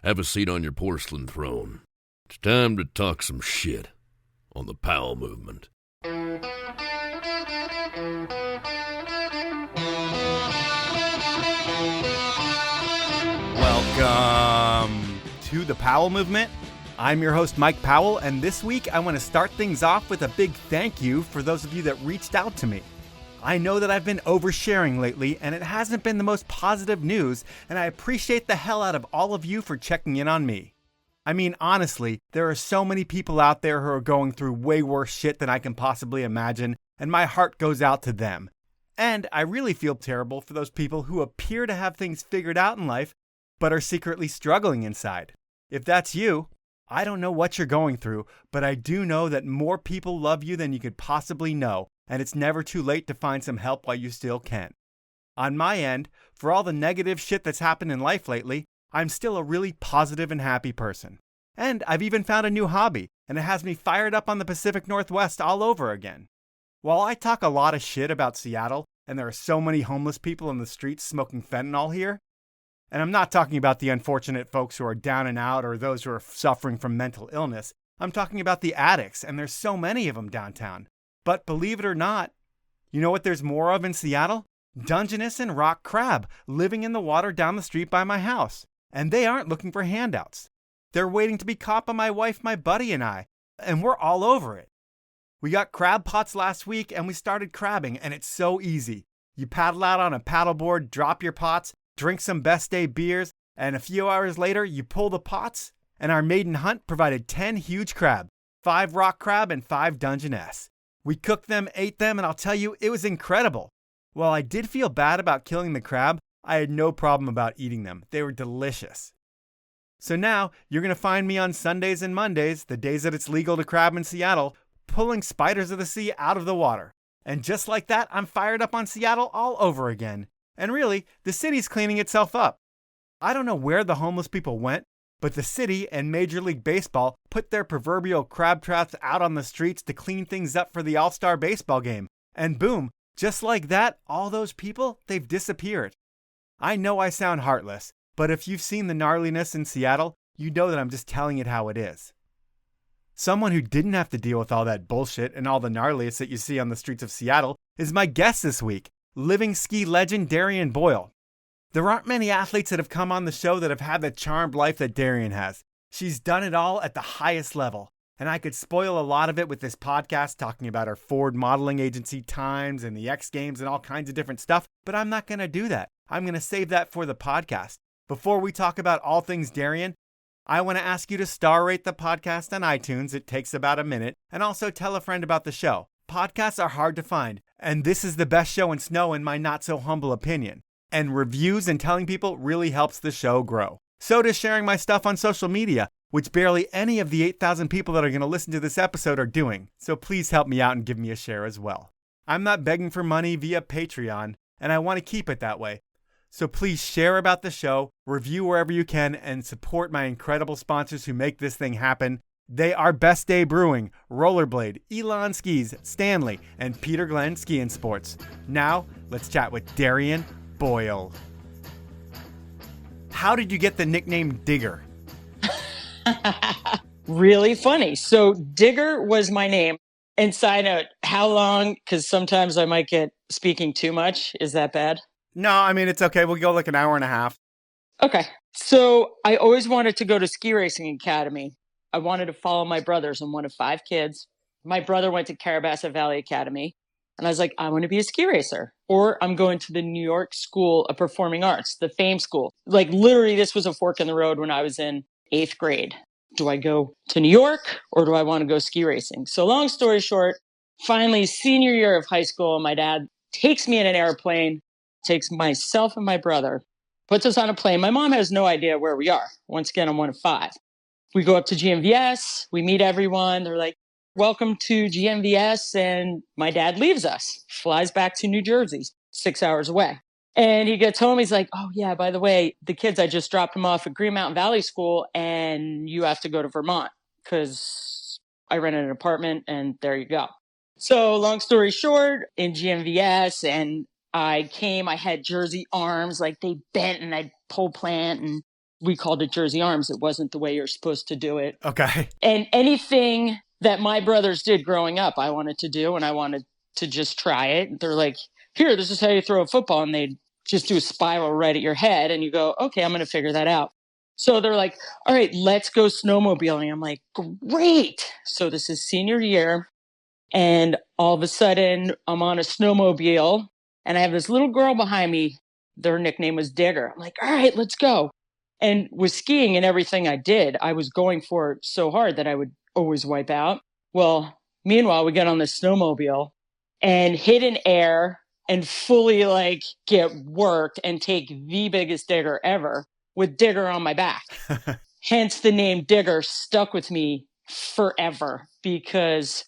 Have a seat on your porcelain throne. It's time to talk some shit on the Powell movement. Welcome to the Powell movement. I'm your host, Mike Powell, and this week I want to start things off with a big thank you for those of you that reached out to me. I know that I've been oversharing lately, and it hasn't been the most positive news, and I appreciate the hell out of all of you for checking in on me. I mean, honestly, there are so many people out there who are going through way worse shit than I can possibly imagine, and my heart goes out to them. And I really feel terrible for those people who appear to have things figured out in life, but are secretly struggling inside. If that's you, I don't know what you're going through, but I do know that more people love you than you could possibly know, and it's never too late to find some help while you still can. On my end, for all the negative shit that's happened in life lately, I'm still a really positive and happy person. And I've even found a new hobby, and it has me fired up on the Pacific Northwest all over again. While I talk a lot of shit about Seattle, and there are so many homeless people in the streets smoking fentanyl here, and I'm not talking about the unfortunate folks who are down and out or those who are suffering from mental illness. I'm talking about the addicts, and there's so many of them downtown. But believe it or not, you know what there's more of in Seattle? Dungeness and rock crab living in the water down the street by my house. And they aren't looking for handouts. They're waiting to be caught by my wife, my buddy, and I. And we're all over it. We got crab pots last week, and we started crabbing, and it's so easy. You paddle out on a paddleboard, drop your pots, drink some best day beers, and a few hours later, you pull the pots, and our maiden hunt provided 10 huge crab, 5 rock crab, and 5 Dungeness. We cooked them, ate them, and I'll tell you, it was incredible. While I did feel bad about killing the crab, I had no problem about eating them. They were delicious. So now, you're going to find me on Sundays and Mondays, the days that it's legal to crab in Seattle, pulling spiders of the sea out of the water. And just like that, I'm fired up on Seattle all over again. And really, the city's cleaning itself up. I don't know where the homeless people went, but the city and Major League Baseball put their proverbial crab traps out on the streets to clean things up for the All-Star baseball game. And boom, just like that, all those people, they've disappeared. I know I sound heartless, but if you've seen the gnarliness in Seattle, you know that I'm just telling it how it is. Someone who didn't have to deal with all that bullshit and all the gnarliest that you see on the streets of Seattle is my guest this week, living ski legend Darian Boyle. There aren't many athletes that have come on the show that have had the charmed life that Darian has. She's done it all at the highest level, and I could spoil a lot of it with this podcast talking about her Ford modeling agency times and the X Games and all kinds of different stuff, but I'm not going to do that. I'm going to save that for the podcast. Before we talk about all things Darian, I want to ask you to star rate the podcast on iTunes. It takes about a minute, and also tell a friend about the show. Podcasts are hard to find, and this is the best show in snow in my not-so-humble opinion. And reviews and telling people really helps the show grow. So does sharing my stuff on social media, which barely any of the 8,000 people that are going to listen to this episode are doing. So please help me out and give me a share as well. I'm not begging for money via Patreon, and I want to keep it that way. So please share about the show, review wherever you can, and support my incredible sponsors who make this thing happen. They are Best Day Brewing, Rollerblade, Elon Skis, Stanley, and Peter Glenn Ski and Sports. Now, let's chat with Darian Boyle. How did you get the nickname Digger? Really funny. So Digger was my name. And side note, how long? Because sometimes I might get speaking too much. Is that bad? No, I mean, it's okay. We'll go like an hour and a half. Okay. So I always wanted to go to ski racing academy. I wanted to follow my brothers. I'm one of 5 kids. My brother went to Carabassa Valley Academy. And I was like, I want to be a ski racer. Or I'm going to the New York School of Performing Arts, the FAME school. Like literally, this was a fork in the road when I was in 8th grade. Do I go to New York or do I want to go ski racing? So long story short, finally, senior year of high school, my dad takes me in an airplane, takes myself and my brother, puts us on a plane. My mom has no idea where we are. Once again, I'm one of 5. We go up to GMVS. We meet everyone. They're like, welcome to GMVS. And my dad leaves us, flies back to New Jersey, 6 hours away. And he gets home. He's like, oh, yeah, by the way, the kids, I just dropped them off at Green Mountain Valley School and you have to go to Vermont because I rented an apartment and there you go. So long story short, in GMVS and I had Jersey arms, like they bent and I'd pole plant and We called it Jersey Arms. It wasn't the way you're supposed to do it. Okay. And anything that my brothers did growing up, I wanted to do, and I wanted to just try it. They're like, here, this is how you throw a football. And they just do a spiral right at your head. And you go, okay, I'm going to figure that out. So they're like, all right, let's go snowmobiling. I'm like, great. So this is senior year. And all of a sudden, I'm on a snowmobile. And I have this little girl behind me. Their nickname was Digger. I'm like, all right, let's go. And with skiing and everything I did, I was going for it so hard that I would always wipe out. Well, meanwhile, we get on the snowmobile and hit an air and fully like get worked and take the biggest digger ever with Digger on my back. Hence the name Digger stuck with me forever because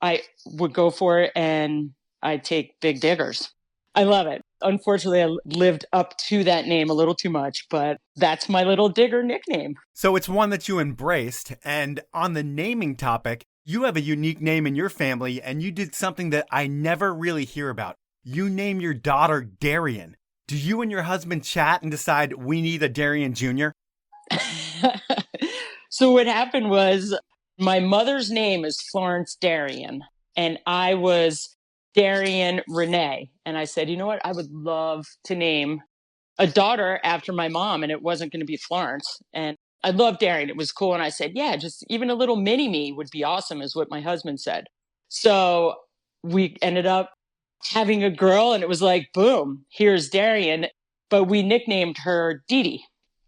I would go for it and I'd take big diggers. I love it. Unfortunately, I lived up to that name a little too much, but that's my little Digger nickname. So it's one that you embraced. And on the naming topic, you have a unique name in your family, and you did something that I never really hear about. You name your daughter Darian. Do you and your husband chat and decide we need a Darian Jr.? So what happened was my mother's name is Florence Darian, and I was Darian Renee. And I said, you know what? I would love to name a daughter after my mom, and it wasn't going to be Florence. And I love Darian. It was cool. And I said, yeah, just even a little mini me would be awesome, is what my husband said. So we ended up having a girl, and it was like, boom, here's Darian. But we nicknamed her Dee Dee.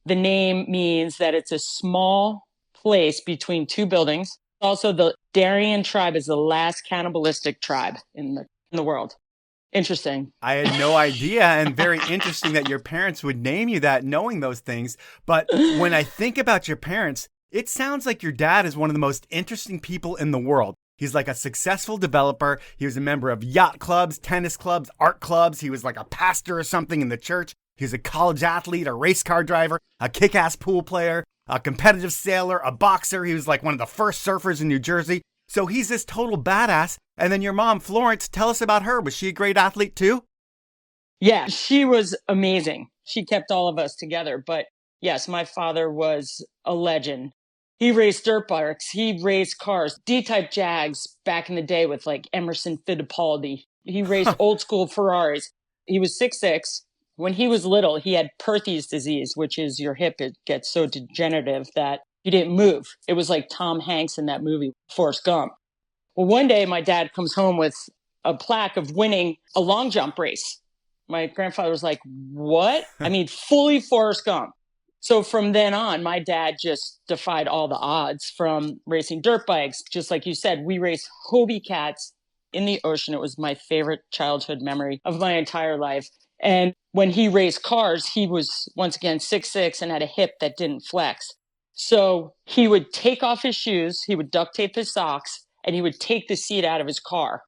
The name means that it's a small place between two buildings. Also, the Darian tribe is the last cannibalistic tribe in the world. Interesting. I had no idea, and very interesting that your parents would name you that, knowing those things. But when I think about your parents, it sounds like your dad is one of the most interesting people in the world. He's like a successful developer. He was a member of yacht clubs, tennis clubs, art clubs. He was like a pastor or something in the church. He was a college athlete, a race car driver, a kick-ass pool player, a competitive sailor, a boxer. He was like one of the first surfers in New Jersey. So he's this total badass. And then your mom, Florence, tell us about her. Was she a great athlete too? Yeah, she was amazing. She kept all of us together. But yes, my father was a legend. He raced dirt bikes. He raced cars, D-type Jags back in the day with like Emerson Fittipaldi. He raced old school Ferraris. He was 6'6". When he was little, he had Perthes disease, which is your hip. It gets so degenerative that you didn't move. It was like Tom Hanks in that movie, Forrest Gump. Well, one day my dad comes home with a plaque of winning a long jump race. My grandfather was like, what? I mean, fully Forrest Gump. So from then on, my dad just defied all the odds from racing dirt bikes. Just like you said, we raced Hobie cats in the ocean. It was my favorite childhood memory of my entire life. And when he raced cars, he was, once again, 6'6" and had a hip that didn't flex. So he would take off his shoes, he would duct tape his socks, and he would take the seat out of his car.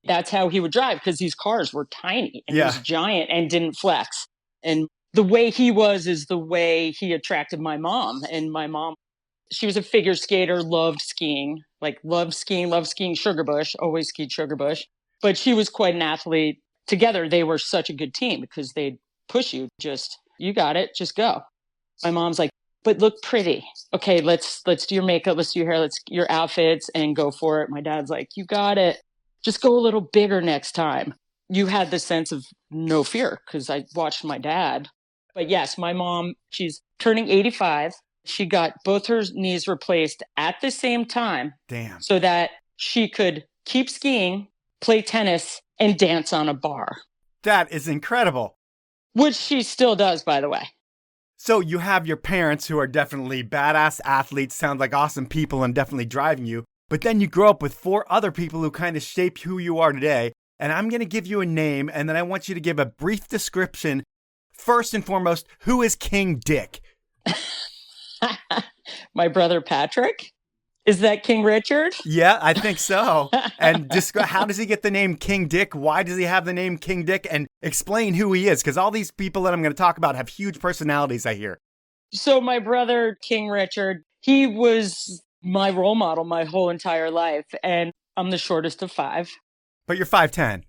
That's how he would drive, because these cars were tiny and he was giant and didn't flex. And the way he was is the way he attracted my mom. And my mom, she was a figure skater, loved skiing Sugarbush, always skied Sugarbush. But she was quite an athlete. Together, they were such a good team because they'd push you. Just, you got it, just go. My mom's like, but look pretty. Okay, let's do your makeup, let's do your hair, let's your outfits, and go for it. My dad's like, you got it. Just go a little bigger next time. You had the sense of no fear because I watched my dad. But yes, my mom, she's turning 85. She got both her knees replaced at the same time. Damn. So that she could keep skiing, play tennis, and dance on a bar. That is incredible. Which she still does, by the way. So you have your parents who are definitely badass athletes, sound like awesome people and definitely driving you. But then you grow up with 4 other people who kind of shape who you are today. And I'm going to give you a name, and then I want you to give a brief description. First and foremost, who is King Dick? My brother Patrick? Is that King Richard? Yeah, I think so. And how does he get the name King Dick? Why does he have the name King Dick? And explain who he is, because all these people that I'm going to talk about have huge personalities, I hear. So my brother, King Richard, he was my role model my whole entire life. And I'm the shortest of 5. But you're 5'10".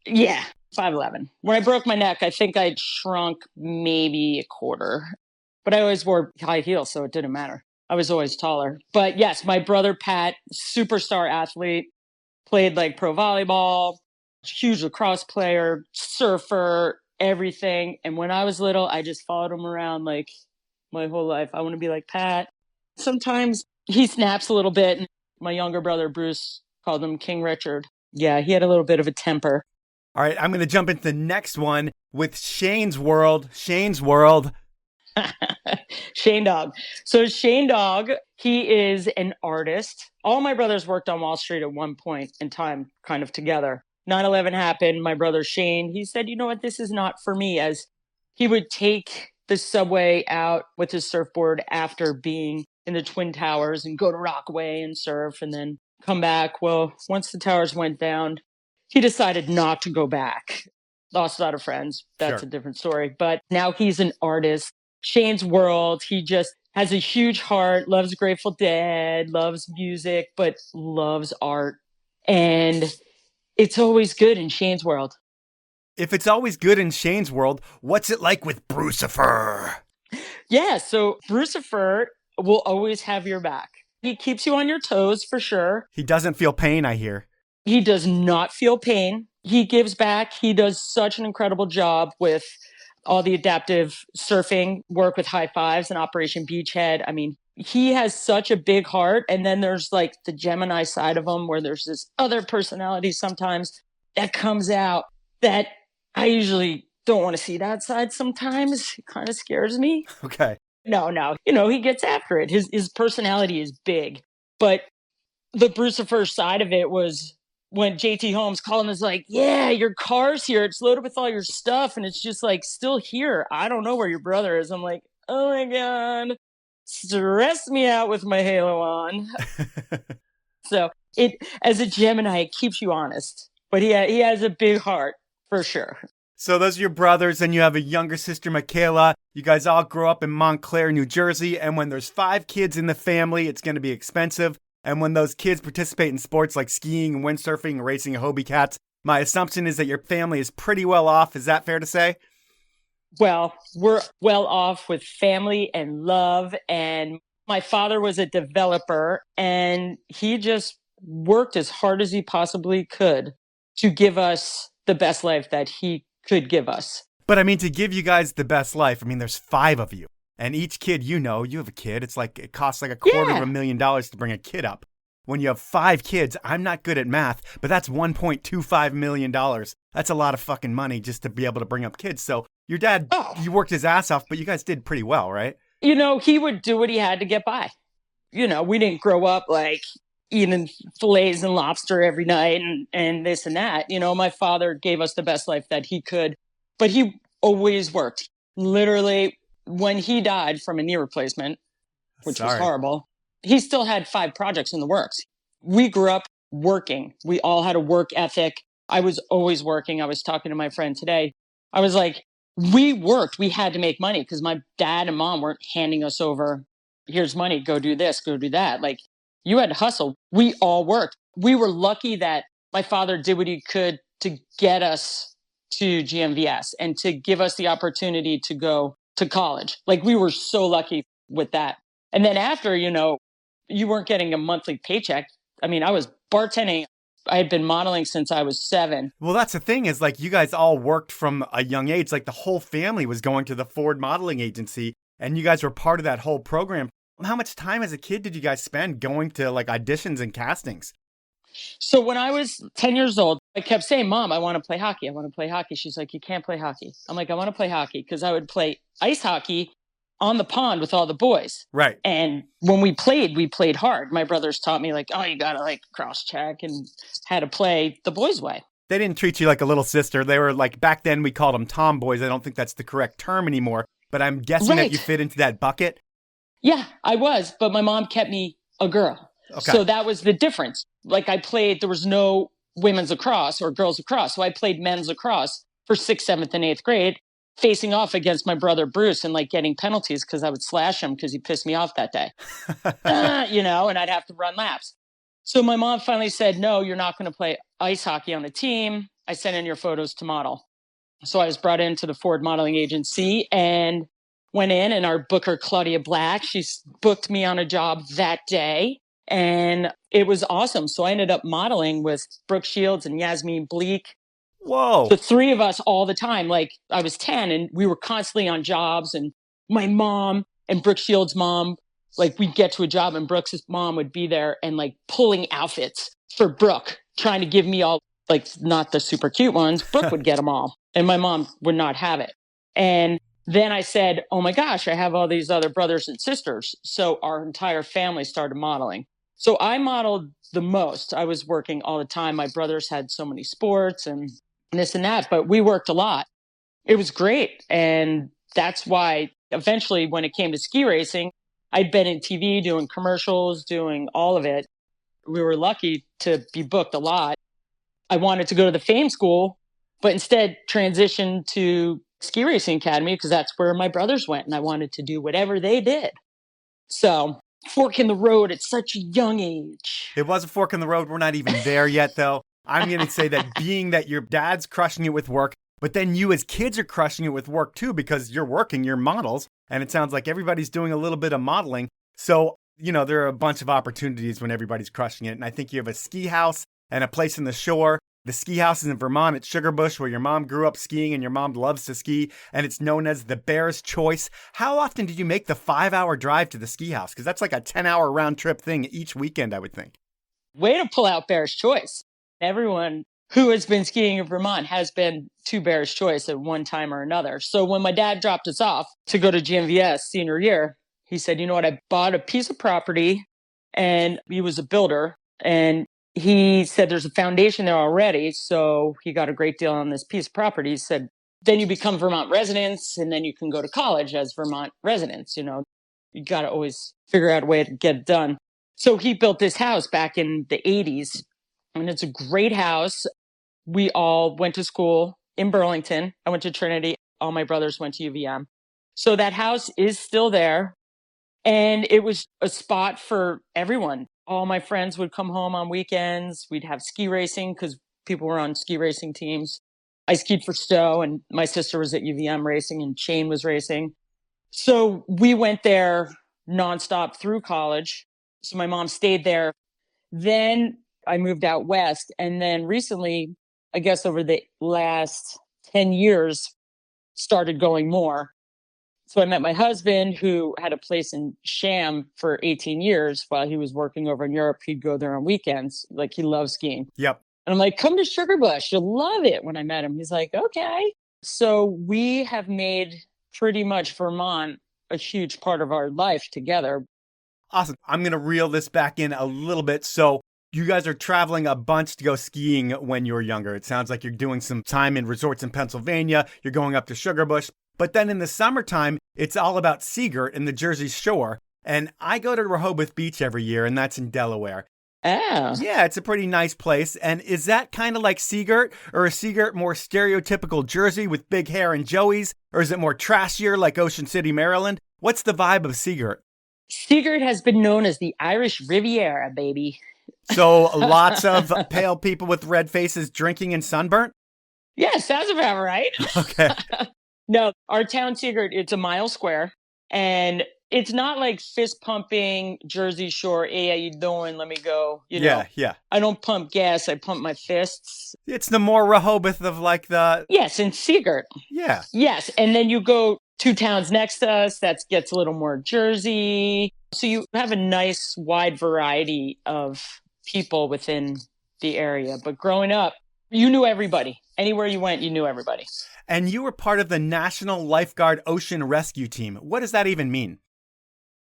Yeah, 5'11". When I broke my neck, I think I'd shrunk maybe a quarter. but I always wore high heels, so it didn't matter. I was always taller. But yes, my brother, Pat, superstar athlete, played like pro volleyball, huge lacrosse player, surfer, everything. And when I was little, I just followed him around like my whole life. I want to be like Pat. Sometimes he snaps a little bit. My younger brother, Bruce, called him King Richard. Yeah, he had a little bit of a temper. All right, I'm going to jump into the next one with Shane's World. Shane's World. Shane Dog. So Shane Dog, he is an artist. All my brothers worked on Wall Street at one point in time, kind of together. 9/11 happened. My brother Shane, he said, you know what, this is not for me, as he would take the subway out with his surfboard after being in the Twin Towers and go to Rockaway and surf and then come back. Well, once the towers went down, he decided not to go back. Lost a lot of friends. That's Sure. a different story. But now he's an artist. Shane's World. He just has a huge heart, loves Grateful Dead, loves music, but loves art. And it's always good in Shane's World. If it's always good in Shane's World, what's it like with Brucifer? Yeah, so Brucifer will always have your back. He keeps you on your toes for sure. He doesn't feel pain, I hear. He does not feel pain. He gives back. He does such an incredible job with all the adaptive surfing work with High Fives and Operation Beachhead. I mean, he has such a big heart. And then there's like the Gemini side of him where there's this other personality sometimes that comes out that I usually don't want to see that side sometimes. It kind of scares me. Okay. No. He gets after it. His personality is big. But the Brucifer side of it was when JT Holmes called and was like, yeah, your car's here. It's loaded with all your stuff. And it's just like still here. I don't know where your brother is. I'm like, oh my God, stress me out with my halo on. So as a Gemini, it keeps you honest. But he has a big heart for sure. So those are your brothers, and you have a younger sister, Michaela. You guys all grow up in Montclair, New Jersey. And when there's 5 kids in the family, it's going to be expensive. And when those kids participate in sports like skiing, windsurfing, and racing Hobie cats, my assumption is that your family is pretty well off. Is that fair to say? Well, we're well off with family and love. And my father was a developer, and he just worked as hard as he possibly could to give us the best life that he could give us. But I mean, to give you guys the best life, I mean, there's 5 of you. And each kid, you have a kid. It's like, it costs like $250,000 to bring a kid up. When you have 5 kids, I'm not good at math, but that's $1.25 million. That's a lot of fucking money just to be able to bring up kids. So your dad, he worked his ass off, but you guys did pretty well, right? He would do what he had to get by. We didn't grow up like eating fillets and lobster every night and this and that. My father gave us the best life that he could, but he always worked. Literally, when he died from a knee replacement, which was horrible, he still had 5 projects in the works. We grew up working. We all had a work ethic. I was always working. I was talking to my friend today. I was like, we worked. We had to make money because my dad and mom weren't handing us over, here's money, go do this, go do that. Like, you had to hustle. We all worked. We were lucky that my father did what he could to get us to GMVS and to give us the opportunity to go to college. Like, we were so lucky with that. And then after, you weren't getting a monthly paycheck. I mean, I was bartending. I had been modeling since I was 7. Well, that's the thing is, like, you guys all worked from a young age. Like, the whole family was going to the Ford modeling agency, and you guys were part of that whole program. How much time as a kid did you guys spend going to, like, auditions and castings? So when I was 10 years old, I kept saying, Mom, I want to play hockey. I want to play hockey. She's like, you can't play hockey. I'm like, I want to play hockey, because I would play ice hockey on the pond with all the boys. Right. And when we played hard. My brothers taught me, like, oh, you got to, like, cross check and how to play the boys' way. They didn't treat you like a little sister. They were like, back then we called them tomboys. I don't think that's the correct term anymore, but I'm guessing that you fit into that bucket. Yeah, I was, but my mom kept me a girl. Okay. So that was the difference. Like, there was no women's lacrosse or girls lacrosse. So I played men's lacrosse for 6th, 7th, and 8th grade, facing off against my brother Bruce and, like, getting penalties because I would slash him because he pissed me off that day. And I'd have to run laps. So my mom finally said, no, you're not going to play ice hockey on the team. I sent in your photos to model. So I was brought into the Ford modeling agency, and went in, and our booker, Claudia Black, booked me on a job that day. And it was awesome. So I ended up modeling with Brooke Shields and Yasmin Bleak. Whoa. The three of us all the time. Like, I was 10 and we were constantly on jobs, and my mom and Brooke Shields' mom, like, we'd get to a job and Brooke's mom would be there and like pulling outfits for Brooke, trying to give me all, like, not the super cute ones. Brooke would get them all and my mom would not have it. And then I said, oh my gosh, I have all these other brothers and sisters. So our entire family started modeling. So I modeled the most. I was working all the time. My brothers had so many sports and this and that, but we worked a lot. It was great. And that's why eventually when it came to ski racing, I'd been in TV doing commercials, doing all of it. We were lucky to be booked a lot. I wanted to go to the fame school, but instead transitioned to ski racing academy because that's where my brothers went. And I wanted to do whatever they did. So fork in the road at such a young age. It was a fork in the road. We're not even there yet, though. I'm going to say that being that your dad's crushing it with work, but then you as kids are crushing it with work too, because you're working, you're models, and it sounds like everybody's doing a little bit of modeling. So, there are a bunch of opportunities when everybody's crushing it. And I think you have a ski house and a place in the shore. The ski house is in Vermont at Sugarbush, where your mom grew up skiing and your mom loves to ski, and it's known as the Bear's Choice. How often did you make the 5-hour drive to the ski house? Because that's like a 10-hour round trip thing each weekend, I would think. Way to pull out Bear's Choice. Everyone who has been skiing in Vermont has been to Bear's Choice at one time or another. So when my dad dropped us off to go to GMVS senior year, he said, you know what, I bought a piece of property, and he was a builder, and he said there's a foundation there already. So he got a great deal on this piece of property. He said, then you become Vermont residents, and then you can go to college as Vermont residents. You got to always figure out a way to get it done. So he built this house back in the 80s, and it's a great house. We all went to school in Burlington. I went to Trinity. All my brothers went to UVM. So that house is still there. And it was a spot for everyone. All my friends would come home on weekends. We'd have ski racing because people were on ski racing teams. I skied for Stowe, and my sister was at UVM racing, and Shane was racing. So we went there nonstop through college. So my mom stayed there. Then I moved out west. And then recently, I guess over the last 10 years, started going more. So I met my husband, who had a place in Sham for 18 years while he was working over in Europe. He'd go there on weekends. Like, he loves skiing. Yep. And I'm like, come to Sugarbush. You'll love it. When I met him, he's like, okay. So we have made pretty much Vermont a huge part of our life together. Awesome. I'm going to reel this back in a little bit. So you guys are traveling a bunch to go skiing when you were younger. It sounds like you're doing some time in resorts in Pennsylvania. You're going up to Sugarbush. But then in the summertime, it's all about Sea Girt in the Jersey Shore. And I go to Rehoboth Beach every year, and that's in Delaware. Oh. Yeah, it's a pretty nice place. And is that kind of like Sea Girt? Or is Sea Girt more stereotypical Jersey with big hair and joeys? Or is it more trashier like Ocean City, Maryland? What's the vibe of Sea Girt? Sea Girt has been known as the Irish Riviera, baby. So lots of pale people with red faces drinking and sunburnt? Yeah, sounds about right. Okay. No, our town Sea Girt, it's a mile square, and it's not like fist pumping Jersey Shore. Hey, how you doing? Let me go. Yeah. I don't pump gas. I pump my fists. It's the more Rehoboth of like the... Yes, in Sea Girt. Yeah. Yes, and then you go 2 towns next to us. That gets a little more Jersey. So you have a nice wide variety of people within the area. But growing up, you knew everybody. Anywhere you went, you knew everybody. And you were part of the National Lifeguard Ocean Rescue Team. What does that even mean?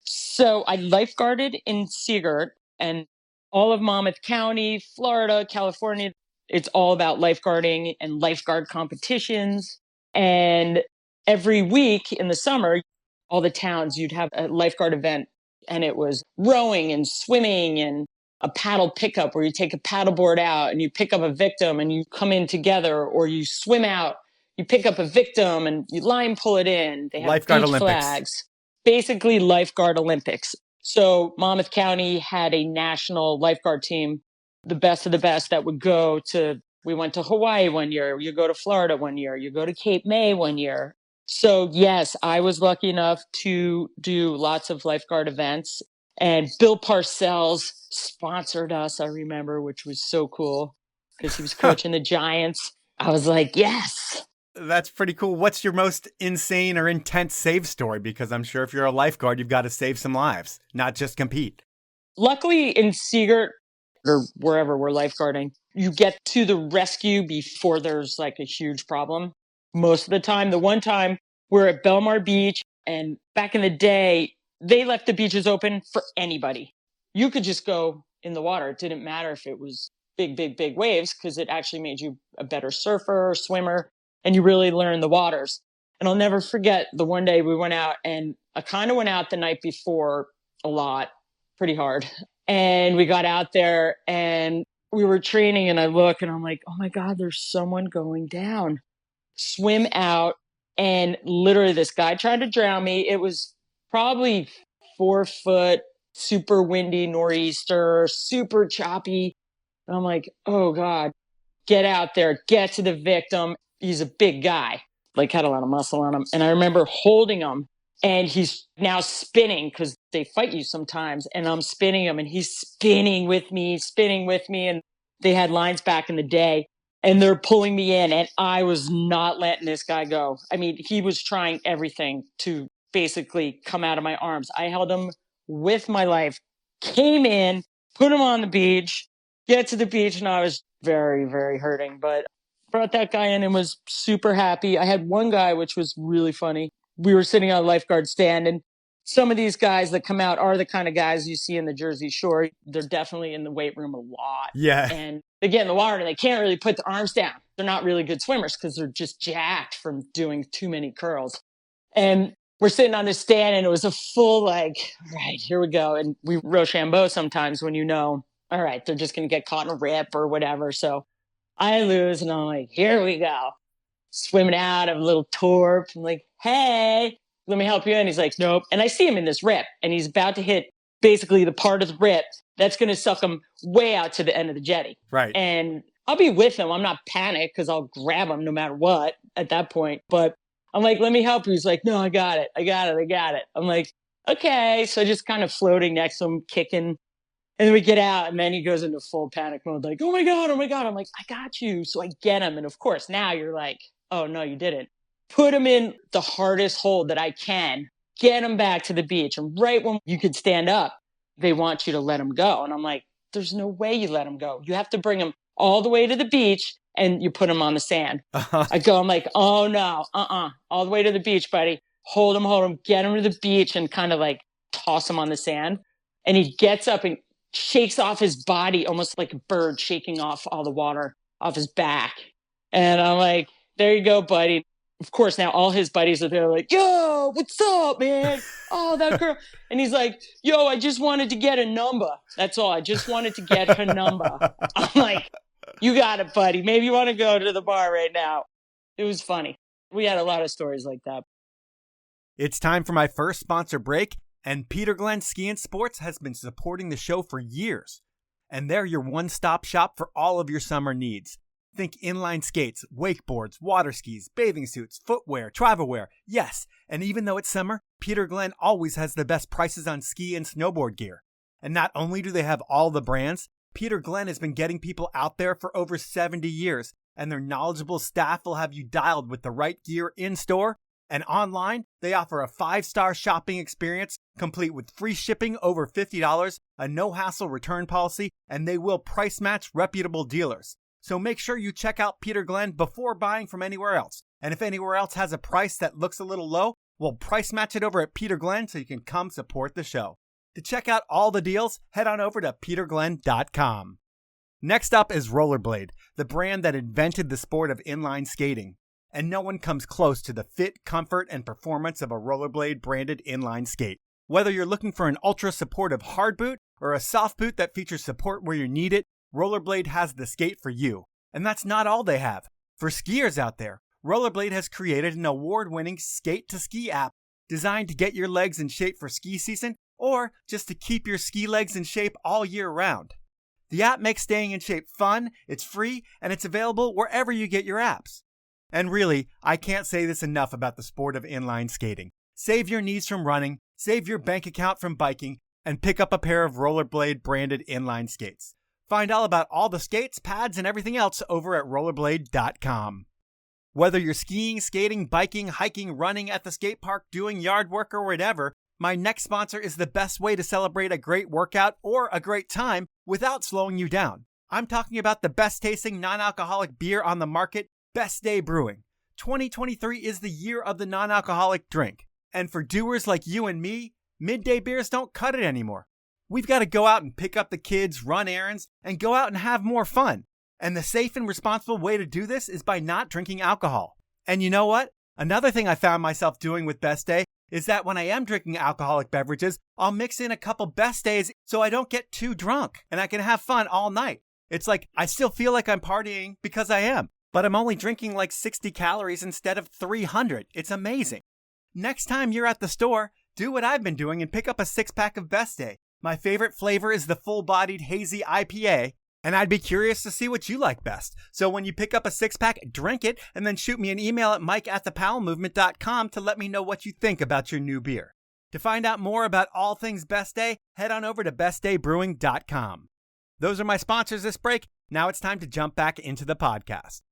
So I lifeguarded in Sea Girt, and all of Monmouth County, Florida, California, it's all about lifeguarding and lifeguard competitions. And every week in the summer, all the towns, you'd have a lifeguard event, and it was rowing and swimming and a paddle pickup where you take a paddleboard out and you pick up a victim and you come in together, or you swim out, you pick up a victim and you line pull it in. They have Lifeguard beach Olympics. flags. Basically lifeguard Olympics. So Monmouth County had a national lifeguard team, the best of the best, that would go to, we went to Hawaii one year, you go to Florida one year, you go to Cape May one year. So yes, I was lucky enough to do lots of lifeguard events, and Bill Parcells sponsored us, I remember, which was so cool because he was coaching the Giants. I was like, yes. That's pretty cool. What's your most insane or intense save story? Because I'm sure if you're a lifeguard, you've got to save some lives, not just compete. Luckily in Sea Girt or wherever we're lifeguarding, you get to the rescue before there's like a huge problem. Most of the time, the one time we're at Belmar Beach, and back in the day, they left the beaches open for anybody. You could just go in the water. It didn't matter if it was big, big, big waves because it actually made you a better surfer or swimmer, and you really learn the waters. And I'll never forget the one day we went out, and I kind of went out the night before a lot, pretty hard. And we got out there and we were training, and I look and I'm like, oh my God, there's someone going down. Swim out, and literally this guy tried to drown me. It was probably 4 foot, super windy nor'easter, super choppy. And I'm like, oh God, get out there, get to the victim. He's a big guy, like had a lot of muscle on him. And I remember holding him, and he's now spinning because they fight you sometimes. And I'm spinning him, and he's spinning with me. And they had lines back in the day, and they're pulling me in, and I was not letting this guy go. I mean, he was trying everything to basically come out of my arms. I held him with my life, came in, put him on the beach, get to the beach, and I was very, very hurting, but brought that guy in and was super happy. I had one guy, which was really funny. We were sitting on a lifeguard stand, and some of these guys that come out are the kind of guys you see in the Jersey Shore. They're definitely in the weight room a lot. Yeah. And they get in the water and they can't really put their arms down. They're not really good swimmers because they're just jacked from doing too many curls. And we're sitting on the stand, and it was a full like, all right, here we go. And we Rochambeau sometimes when you know, all right, they're just going to get caught in a rip or whatever. So I lose, and I'm like, here we go. Swimming out of a little torp. I'm like, hey, let me help you. And he's like, nope. And I see him in this rip, and he's about to hit basically the part of the rip that's going to suck him way out to the end of the jetty. Right. And I'll be with him. I'm not panicked because I'll grab him no matter what at that point. But I'm like, let me help you. He's like, no, I got it. I'm like, okay. So just kind of floating next to him, kicking. And then we get out, and then he goes into full panic mode, like, oh my God. I'm like, I got you. So I get him. And of course, now you're like, oh, no, you didn't. Put him in the hardest hold that I can, get him back to the beach. And right when you could stand up, they want you to let him go. And I'm like, there's no way you let him go. You have to bring him all the way to the beach, and you put him on the sand. I'm like, oh no, all the way to the beach, buddy. Hold him, get him to the beach, and kind of like toss him on the sand. And he gets up and shakes off his body, almost like a bird shaking off all the water off his back. And I'm like, there you go, buddy. Of course, now all his buddies are there like, yo, what's up, man? Oh, that girl. And he's like, yo, I just wanted to get a number. That's all. I just wanted to get her number. I'm like, you got it, buddy. Maybe you want to go to the bar right now. It was funny. We had a lot of stories like that. It's time for my first sponsor break, and Peter Glenn Ski and Sports has been supporting the show for years. And they're your one-stop shop for all of your summer needs. Think inline skates, wakeboards, water skis, bathing suits, footwear, travel wear. Yes, and even though it's summer, Peter Glenn always has the best prices on ski and snowboard gear. And not only do they have all the brands, Peter Glenn has been getting people out there for over 70 years, and their knowledgeable staff will have you dialed with the right gear in-store. And online, they offer a 5-star shopping experience complete with free shipping over $50, a no-hassle return policy, and they will price match reputable dealers. So make sure you check out Peter Glenn before buying from anywhere else. And if anywhere else has a price that looks a little low, we'll price match it over at Peter Glenn so you can come support the show. To check out all the deals, head on over to peterglenn.com. Next up is Rollerblade, the brand that invented the sport of inline skating. And no one comes close to the fit, comfort, and performance of a Rollerblade branded inline skate. Whether you're looking for an ultra-supportive hard boot or a soft boot that features support where you need it, Rollerblade has the skate for you. And that's not all they have. For skiers out there, Rollerblade has created an award-winning skate-to-ski app designed to get your legs in shape for ski season or just to keep your ski legs in shape all year round. The app makes staying in shape fun, it's free, and it's available wherever you get your apps. And really, I can't say this enough about the sport of inline skating. Save your knees from running, save your bank account from biking, and pick up a pair of Rollerblade branded inline skates. Find all about all the skates, pads, and everything else over at rollerblade.com. Whether you're skiing, skating, biking, hiking, running at the skate park, doing yard work, or whatever, my next sponsor is the best way to celebrate a great workout or a great time without slowing you down. I'm talking about the best tasting non-alcoholic beer on the market, Best Day Brewing. 2023 is the year of the non-alcoholic drink. And for doers like you and me, midday beers don't cut it anymore. We've got to go out and pick up the kids, run errands, and go out and have more fun. And the safe and responsible way to do this is by not drinking alcohol. And you know what? Another thing I found myself doing with Best Day is that when I am drinking alcoholic beverages, I'll mix in a couple Best Days so I don't get too drunk and I can have fun all night. It's like I still feel like I'm partying because I am, but I'm only drinking like 60 calories instead of 300. It's amazing. Next time you're at the store, do what I've been doing and pick up a 6-pack of Best Day. My favorite flavor is the full-bodied hazy IPA, and I'd be curious to see what you like best. So when you pick up a 6-pack, drink it, and then shoot me an email at mike@thepowellmovement.com to let me know what you think about your new beer. To find out more about all things Best Day, head on over to bestdaybrewing.com. Those are my sponsors this break. Now it's time to jump back into the podcast.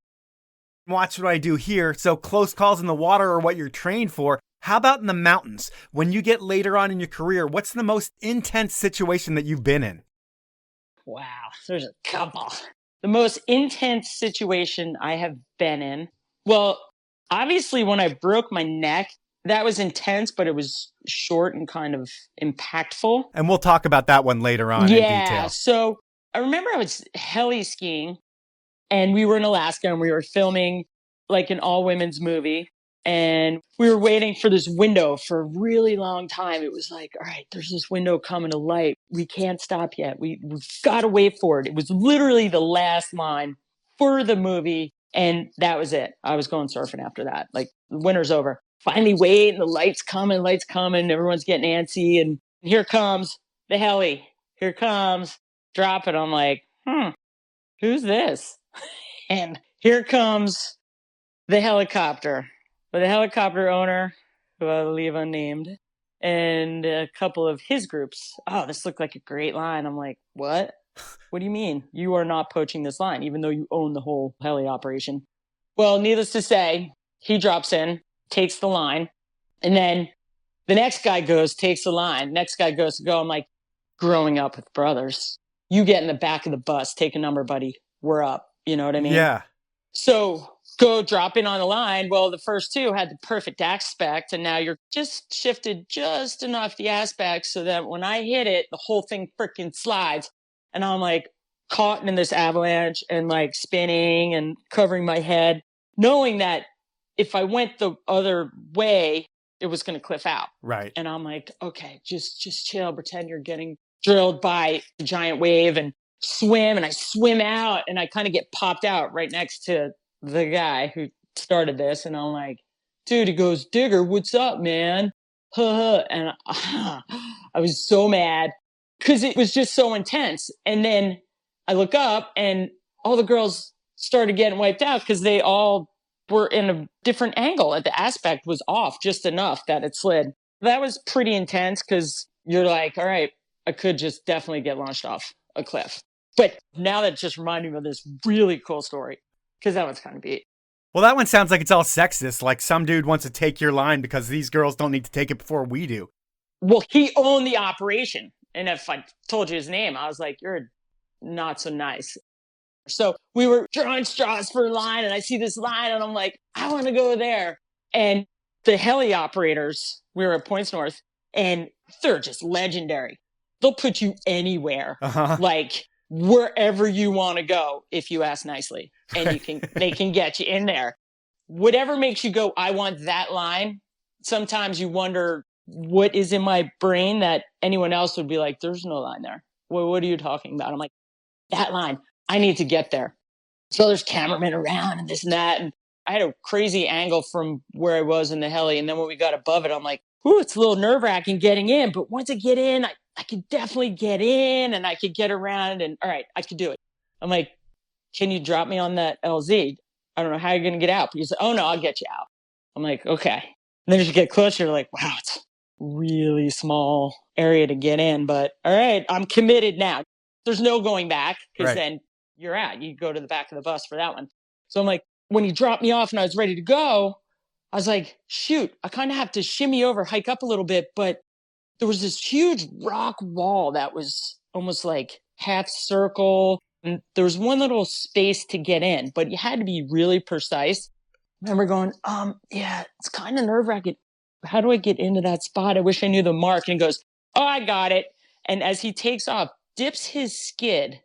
Watch what I do here. So close calls in the water are what you're trained for. How about in the mountains? When you get later on in your career, what's the most intense situation that you've been in? Wow, there's a couple. The most intense situation I have been in. Well, obviously when I broke my neck, that was intense, but it was short and kind of impactful. And we'll talk about that one later on in detail. So I remember I was heli skiing and we were in Alaska and we were filming like an all women's movie. And we were waiting for this window for a really long time. It was like, all right, there's this window coming to light. We can't stop yet. We've got to wait for it. It was literally the last line for the movie. And that was it. I was going surfing after that. Like, the winter's over. Finally wait, and the lights coming. Everyone's getting antsy. And here comes the heli. Here comes. Drop it. I'm like, who's this? And here comes the helicopter. With a helicopter owner, who I'll leave unnamed, and a couple of his groups. Oh, this looked like a great line. I'm like, what? What do you mean? You are not poaching this line, even though you own the whole heli operation. Well, needless to say, he drops in, takes the line, and then the next guy goes, takes the line. Next guy goes to go. I'm like, growing up with brothers, you get in the back of the bus, take a number, buddy. We're up. You know what I mean? Yeah. So go drop in on the line. Well, the first two had the perfect aspect, and now you're just shifted just enough the aspect so that when I hit it, the whole thing freaking slides. And I'm like caught in this avalanche and like spinning and covering my head, knowing that if I went the other way, it was going to cliff out. Right. And I'm like, okay, just chill, pretend you're getting drilled by a giant wave and swim. And I swim out and I kind of get popped out right next to the guy who started this. And I'm like, dude, he goes, Digger, what's up, man? And I was so mad because it was just so intense. And then I look up and all the girls started getting wiped out because they all were in a different angle. The aspect was off just enough that it slid. That was pretty intense because you're like, all right, I could just definitely get launched off a cliff. But now that just reminded me of this really cool story. Because that one's kind of beat. Well, that one sounds like it's all sexist. Like some dude wants to take your line because these girls don't need to take it before we do. Well, he owned the operation. And if I told you his name, I was like, you're not so nice. So we were drawing straws for a line. And I see this line and I'm like, I want to go there. And the heli operators, we were at Points North, and they're just legendary. They'll put you anywhere. Like wherever you want to go if you ask nicely. And they can get you in there. Whatever makes you go, I want that line. Sometimes you wonder what is in my brain that anyone else would be like, there's no line there. Well, what are you talking about? I'm like, that line, I need to get there. So there's cameramen around and this and that. And I had a crazy angle from where I was in the heli. And then when we got above it, I'm like, ooh, it's a little nerve wracking getting in. But once I get in, I could definitely get in and I could get around and all right, I could do it. I'm like, can you drop me on that LZ? I don't know how you're going to get out. But he's like, oh no, I'll get you out. I'm like, okay. And then as you get closer, you're like, wow, it's really small area to get in, but all right, I'm committed now. There's no going back because then you're out. You go to the back of the bus for that one. So I'm like, when he dropped me off and I was ready to go, I was like, shoot, I kind of have to shimmy over, hike up a little bit, but there was this huge rock wall that was almost like half circle. And there was one little space to get in, but you had to be really precise. I remember going, yeah, it's kind of nerve-wracking. How do I get into that spot? I wish I knew the mark. And he goes, oh, I got it. And as he takes off, dips his skid,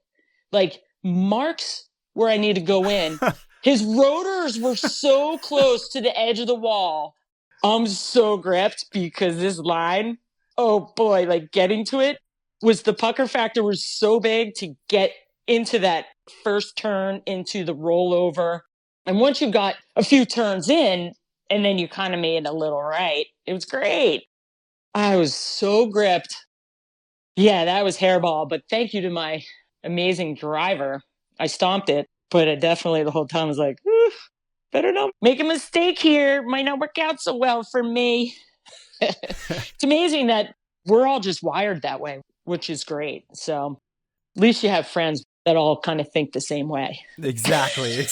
like marks where I need to go in. His rotors were so close to the edge of the wall. I'm so gripped because this line, oh boy, like getting to it was the pucker factor was so big to get into that first turn into the rollover. And once you got a few turns in and then you kind of made a little right, it was great. I was so gripped. Yeah, that was hairball. But thank you to my amazing driver. I stomped it, but it definitely the whole time was like, better not make a mistake here. Might not work out so well for me. It's amazing that we're all just wired that way, which is great. So at least you have friends that all kind of think the same way. Exactly.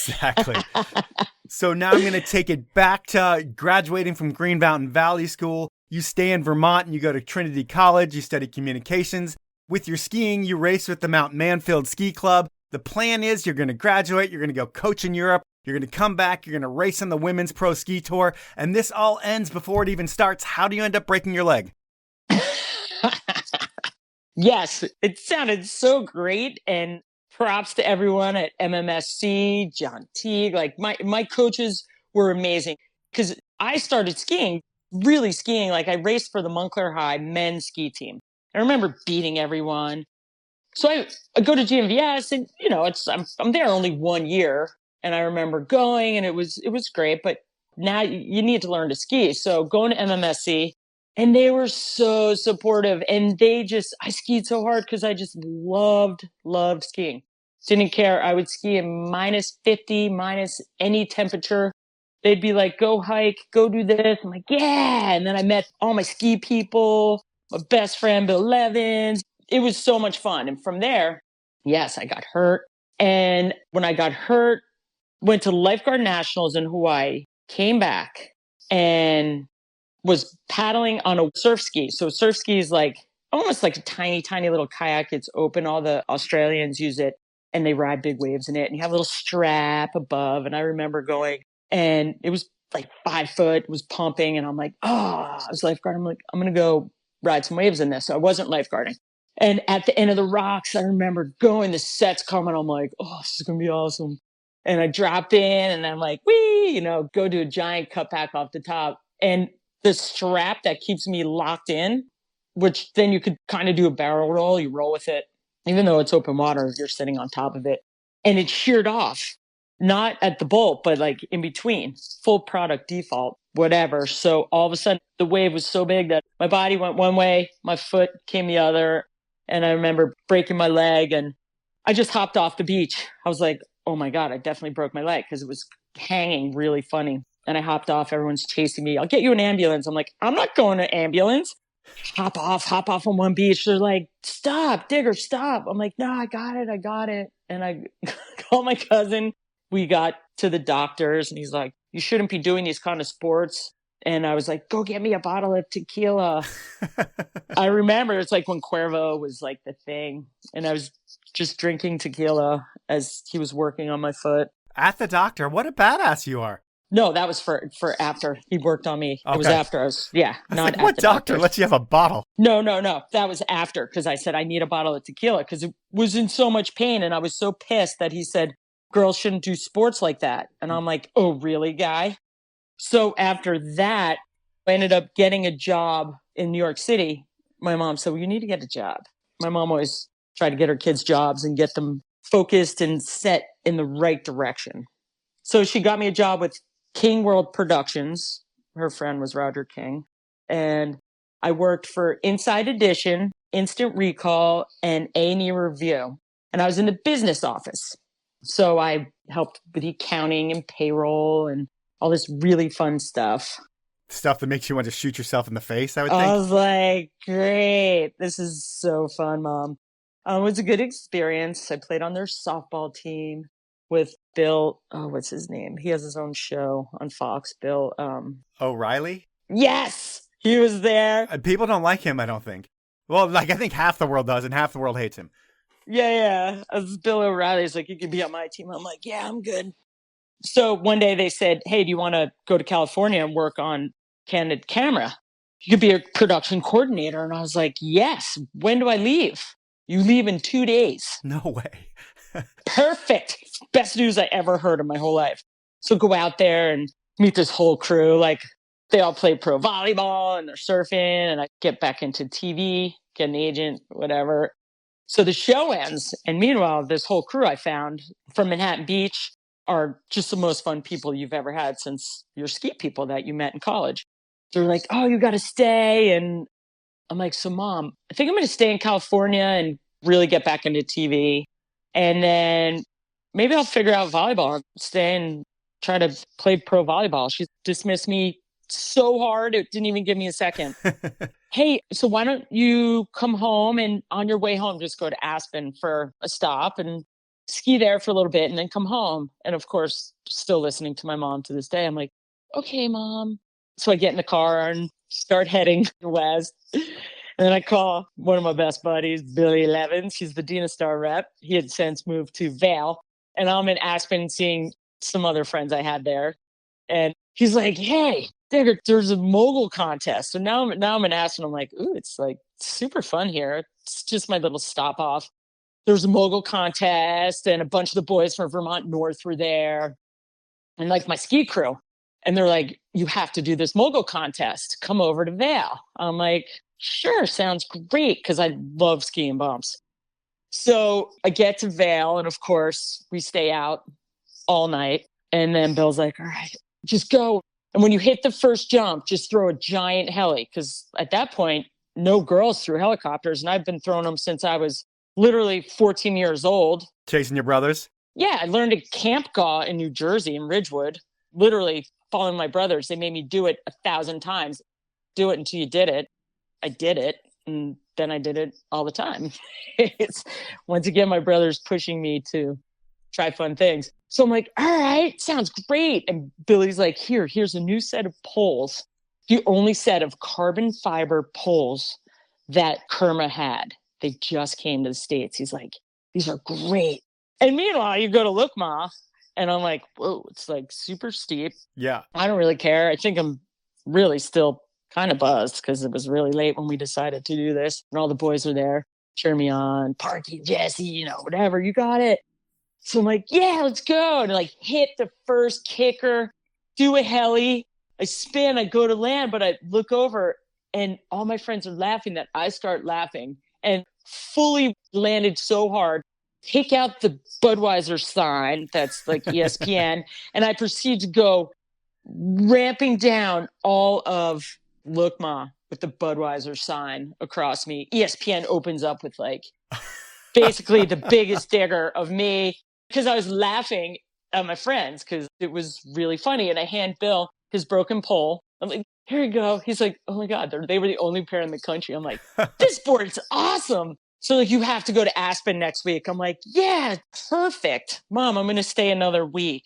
So now I'm going to take it back to graduating from Green Mountain Valley School. You stay in Vermont and you go to Trinity College. You study communications. With your skiing, you race with the Mount Manfield Ski Club. The plan is you're going to graduate. You're going to go coach in Europe. You're going to come back. You're going to race on the Women's Pro Ski Tour. And this all ends before it even starts. How do you end up breaking your leg? Yes, it sounded so great. And props to everyone at MMSC, John Teague. Like my coaches were amazing because I started skiing, really skiing. Like I raced for the Montclair High men's ski team. I remember beating everyone. So I go to GMVS and, you know, I'm there only 1 year. And I remember going and it was great. But now you need to learn to ski. So going to MMSC, and they were so supportive. And I skied so hard because I just loved skiing. Didn't care. I would ski in minus 50, minus any temperature. They'd be like, go hike, go do this. I'm like, yeah. And then I met all my ski people, my best friend, Bill Levins. It was so much fun. And from there, yes, I got hurt. And when I got hurt, went to Lifeguard Nationals in Hawaii, came back and was paddling on a surf ski. So surf ski is like almost like a tiny, tiny little kayak. It's open. All the Australians use it and they ride big waves in it. And you have a little strap above. And I remember going and it was like 5 foot, it was pumping. And I'm like, I was lifeguard. I'm like, I'm going to go ride some waves in this. So I wasn't lifeguarding. And at the end of the rocks, I remember going, the set's coming. I'm like, this is going to be awesome. And I dropped in and I'm like, go do a giant cutback off the top. And the strap that keeps me locked in, which then you could kind of do a barrel roll. You roll with it, even though it's open water, you're sitting on top of it. And it sheared off, not at the bolt, but like in between, full product default, whatever. So all of a sudden the wave was so big that my body went one way, my foot came the other. And I remember breaking my leg and I just hopped off the beach. I was like, oh my God, I definitely broke my leg because it was hanging really funny. And I hopped off. Everyone's chasing me. I'll get you an ambulance. I'm like, I'm not going to ambulance. Hop off on one beach. They're like, stop, Digger, stop. I'm like, no, I got it. And I called my cousin. We got to the doctors and he's like, you shouldn't be doing these kind of sports. And I was like, go get me a bottle of tequila. I remember it's like when Cuervo was like the thing. And I was just drinking tequila as he was working on my foot. At the doctor? What a badass you are. No, that was for after he worked on me. Okay. It was after I was, not like, what doctor lets you have a bottle? No. That was after because I said, I need a bottle of tequila because it was in so much pain. And I was so pissed that he said, girls shouldn't do sports like that. And I'm like, oh, really, guy? So after that, I ended up getting a job in New York City. My mom said, well, you need to get a job. My mom always tried to get her kids jobs and get them focused and set in the right direction. So she got me a job with King World Productions. Her friend was Roger King. And I worked for Inside Edition, Instant Recall, and A&E Review. And I was in the business office. So I helped with the accounting and payroll and all this really fun stuff. Stuff that makes you want to shoot yourself in the face, I would I think. was like, great. This is so fun, Mom. It was a good experience. I played on their softball team with Bill. Oh, what's his name? He has his own show on Fox. Bill. O'Reilly? Yes, he was there. People don't like him, I don't think. Well, like, I think half the world does, and half the world hates him. Yeah. As Bill O'Reilly's like, you can be on my team. I'm like, yeah, I'm good. So one day they said, hey, do you want to go to California and work on Candid Camera? You could be a production coordinator. And I was like, yes. When do I leave? You leave in 2 days. No way. Perfect. Best news I ever heard in my whole life. So go out there and meet this whole crew. Like they all play pro volleyball and they're surfing, and I get back into TV, get an agent, whatever. So the show ends. And meanwhile, this whole crew I found from Manhattan Beach are just the most fun people you've ever had since your ski people that you met in college. They're like, oh, you got to stay. And I'm like, so Mom, I think I'm going to stay in California and really get back into TV. And then maybe I'll figure out volleyball and stay and try to play pro volleyball. She dismissed me so hard. It didn't even give me a second. Hey, so why don't you come home, and on your way home, just go to Aspen for a stop and ski there for a little bit and then come home. And of course, still listening to my mom to this day. I'm like, okay, Mom. So I get in the car and start heading west. And then I call one of my best buddies, Billy Levins. He's the Dina Star rep. He had since moved to Vail. And I'm in Aspen seeing some other friends I had there. And he's like, hey, there's a mogul contest. So now I'm in Aspen. I'm like, ooh, it's like super fun here. It's just my little stop off. There's a mogul contest, and a bunch of the boys from Vermont North were there, and like my ski crew. And they're like, you have to do this mogul contest. Come over to Vail. I'm like, sure, sounds great, because I love skiing bumps. So I get to Vail, and of course, we stay out all night. And then Bill's like, all right, just go. And when you hit the first jump, just throw a giant heli, because at that point, no girls threw helicopters, and I've been throwing them since I was literally 14 years old. Chasing your brothers? Yeah, I learned at Camp Gaw in New Jersey, in Ridgewood, literally following my brothers. They made me do it 1,000 times. Do it until you did it. I did it, and then I did it all the time. It's, once again, my brothers pushing me to try fun things. So I'm like, all right, sounds great. And Billy's like, here's a new set of poles. The only set of carbon fiber poles that Kerma had. They just came to the States. He's like, these are great. And meanwhile, you go to Look Ma, and I'm like, whoa, it's like super steep. Yeah. I don't really care. I think I'm really still kind of buzzed because it was really late when we decided to do this. And all the boys are there, cheer me on, Parky, Jesse, whatever, you got it. So I'm like, yeah, let's go. And I like hit the first kicker, do a heli. I spin, I go to land, but I look over and all my friends are laughing that I start laughing, and fully landed so hard, take out the Budweiser sign that's like ESPN, and I proceed to go ramping down all of Look Ma with the Budweiser sign across me. ESPN opens up with like basically the biggest digger of me, because I was laughing at my friends because it was really funny. And I hand Bill his broken pole. I'm like, here you go. He's like, oh my God, they were the only pair in the country. I'm like, this board's awesome. So like, you have to go to Aspen next week. I'm like, yeah, perfect. Mom, I'm going to stay another week.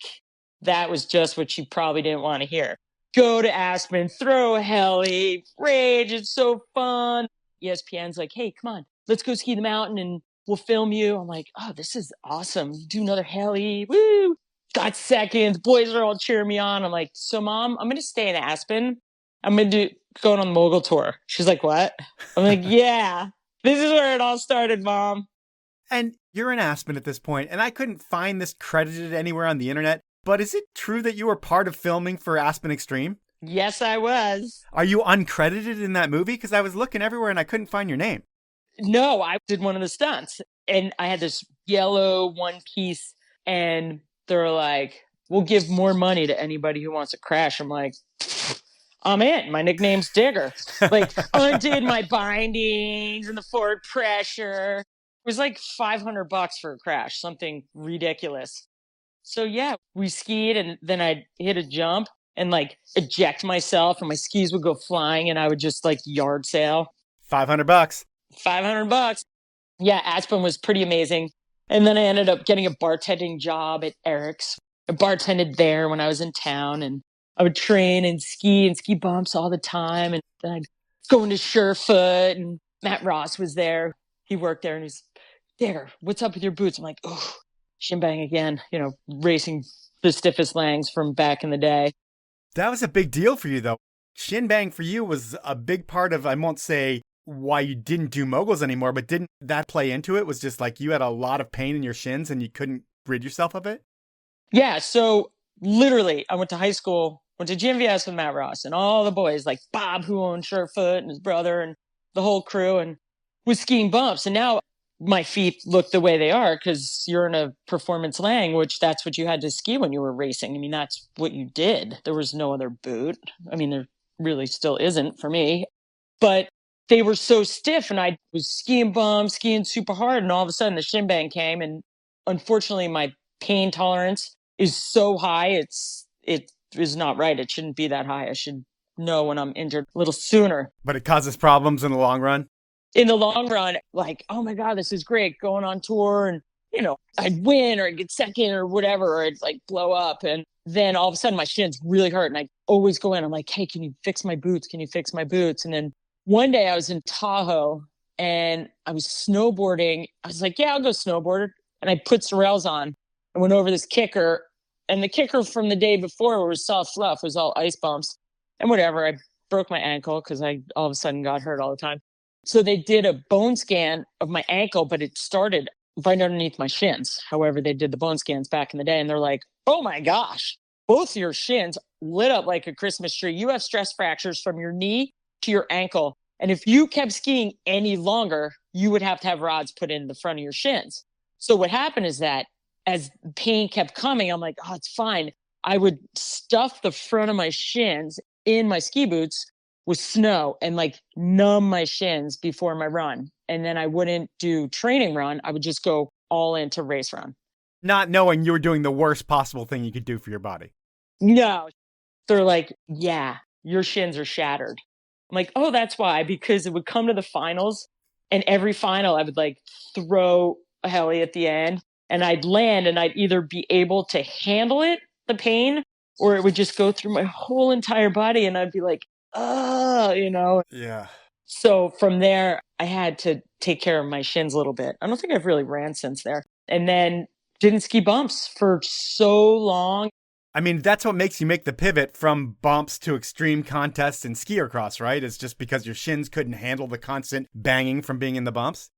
That was just what she probably didn't want to hear. Go to Aspen, throw a heli, rage. It's so fun. ESPN's like, hey, come on, let's go ski the mountain and we'll film you. I'm like, oh, this is awesome. Do another heli. Woo. Got seconds. Boys are all cheering me on. I'm like, so Mom, I'm going to stay in Aspen. I'm going to go on the mogul tour. She's like, what? I'm like, yeah, this is where it all started, Mom. And you're in Aspen at this point, and I couldn't find this credited anywhere on the internet. But is it true that you were part of filming for Aspen Extreme? Yes, I was. Are you uncredited in that movie? Because I was looking everywhere and I couldn't find your name. No, I did one of the stunts. And I had this yellow one piece, and they're like, we'll give more money to anybody who wants to crash. I'm like, I'm in. My nickname's Digger. Like, undid my bindings and the forward pressure. was like $500 for a crash, something ridiculous. So yeah, we skied and then I'd hit a jump and like eject myself and my skis would go flying and I would just like yard sail. $500. $500. Yeah, Aspen was pretty amazing. And then I ended up getting a bartending job at Eric's. I bartended there when I was in town and I would train and ski bumps all the time. And then I'd go into Surefoot and Matt Ross was there. He worked there and he's there. What's up with your boots? I'm like, oh, shin bang again, racing the stiffest langs from back in the day. That was a big deal for you, though. Shin bang for you was a big part of, I won't say why you didn't do moguls anymore, but didn't that play into it? Was just like you had a lot of pain in your shins and you couldn't rid yourself of it? Yeah. So literally, I went to high school, went to GMVS with Matt Ross and all the boys, like Bob, who owned Surefoot, and his brother and the whole crew, and was skiing bumps. And now my feet look the way they are because you're in a performance lang, which that's what you had to ski when you were racing. I mean, that's what you did. There was no other boot. I mean, there really still isn't for me. But they were so stiff and I was skiing bumps, skiing super hard. And all of a sudden the shin bang came. And unfortunately, my pain tolerance is so high. It is not right. It shouldn't be that high. I should know when I'm injured a little sooner. But it causes problems in the long run? In the long run, like, oh my God, this is great going on tour. And, I'd win or I'd get second or whatever, or I'd like blow up. And then all of a sudden my shins really hurt. And I always go in. I'm like, hey, can you fix my boots? Can you fix my boots? And then one day I was in Tahoe and I was snowboarding. I was like, yeah, I'll go snowboard. And I put Sorels on and went over this kicker. And the kicker from the day before was soft fluff, was all ice bumps and whatever. I broke my ankle because I all of a sudden got hurt all the time. So they did a bone scan of my ankle, but it started right underneath my shins. However, they did the bone scans back in the day and they're like, oh my gosh, both your shins lit up like a Christmas tree. You have stress fractures from your knee to your ankle. And if you kept skiing any longer, you would have to have rods put in the front of your shins. So what happened is that as pain kept coming, I'm like, oh, it's fine. I would stuff the front of my shins in my ski boots with snow and like numb my shins before my run. And then I wouldn't do training run. I would just go all into race run. Not knowing you were doing the worst possible thing you could do for your body. No. They're like, yeah, your shins are shattered. I'm like, oh, that's why, because it would come to the finals and every final I would like throw a heli at the end and I'd land and I'd either be able to handle it, the pain, or it would just go through my whole entire body and I'd be like, Yeah. So from there, I had to take care of my shins a little bit. I don't think I've really ran since there. And then didn't ski bumps for so long. I mean, that's what makes you make the pivot from bumps to extreme contests and skier cross, right? It's just because your shins couldn't handle the constant banging from being in the bumps?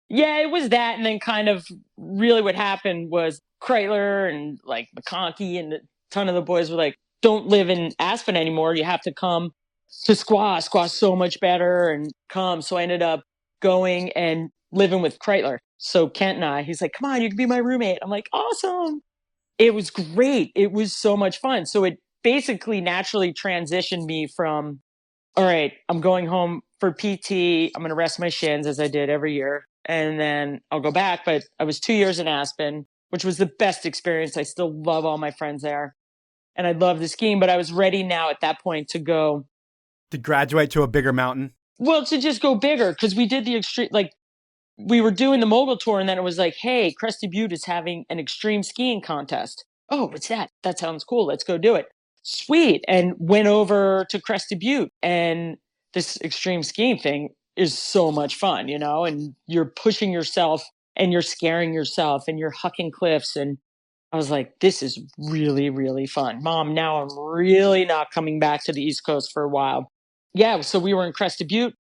Yeah, it was that. And then kind of really what happened was Kreitler and like McConkey and a ton of the boys were like, don't live in Aspen anymore. You have to come to Squaw so much better and come. So I ended up going and living with Kreitler. So Kent and he's like, come on, you can be my roommate. I'm like, awesome. It was great. It was so much fun. So it basically naturally transitioned me from, all right, I'm going home for PT. I'm going to rest my shins as I did every year. And then I'll go back. But I was 2 years in Aspen, which was the best experience. I still love all my friends there. And I love the skiing, but I was ready now at that point to go. To graduate to a bigger mountain? Well, to just go bigger, because we did the extreme, like we were doing the mogul tour and then it was like, hey, Crested Butte is having an extreme skiing contest. Oh, what's that? That sounds cool. Let's go do it. Sweet. And went over to Crested Butte and this extreme skiing thing is so much fun, and you're pushing yourself and you're scaring yourself and you're hucking cliffs. And I was like, this is really, really fun. Mom, now I'm really not coming back to the East Coast for a while. Yeah, so we were in Crested Butte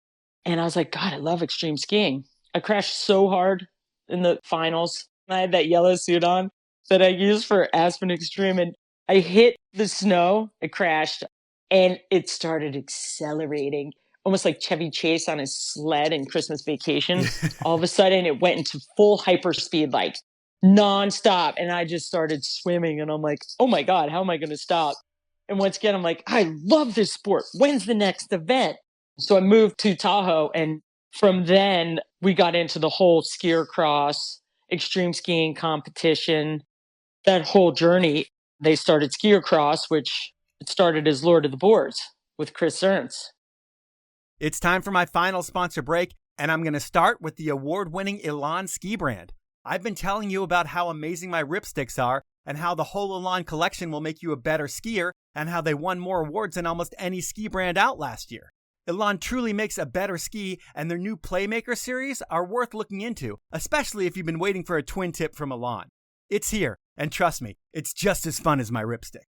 and I was like, God, I love extreme skiing. I crashed so hard in the finals. I had that yellow suit on that I used for Aspen Extreme and I hit the snow, it crashed, and it started accelerating, almost like Chevy Chase on his sled in Christmas Vacation. All of a sudden, it went into full hyperspeed, like nonstop. And I just started swimming and I'm like, oh my God, how am I going to stop? And once again, I'm like, I love this sport. When's the next event? So I moved to Tahoe and From then, we got into the whole skier cross, extreme skiing competition, that whole journey. They started skier cross, which it started as Lord of the Boards with Chris Ernst. It's time for my final sponsor break, and I'm going to start with the award-winning Elan ski brand. I've been telling you about how amazing my ripsticks are, and how the whole Elan collection will make you a better skier, and how they won more awards than almost any ski brand out last year. Elan truly makes a better ski, and their new Playmaker series are worth looking into, especially if you've been waiting for a twin tip from Elan. It's here, and trust me, it's just as fun as my ripstick.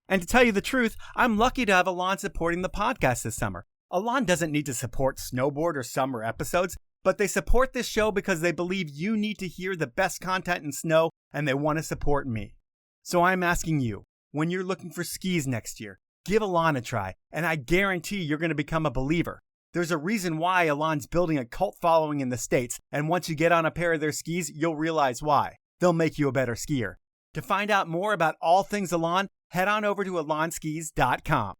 And to tell you the truth, I'm lucky to have Elan supporting the podcast this summer. Elan doesn't need to support snowboard or summer episodes, but they support this show because they believe you need to hear the best content in snow, and they want to support me. So I'm asking you, when you're looking for skis next year, give Elan a try, and I guarantee you're going to become a believer. There's a reason why Elan's building a cult following in the States, and once you get on a pair of their skis, you'll realize why. They'll make you a better skier. To find out more about all things Elan, head on over to elanskis.com.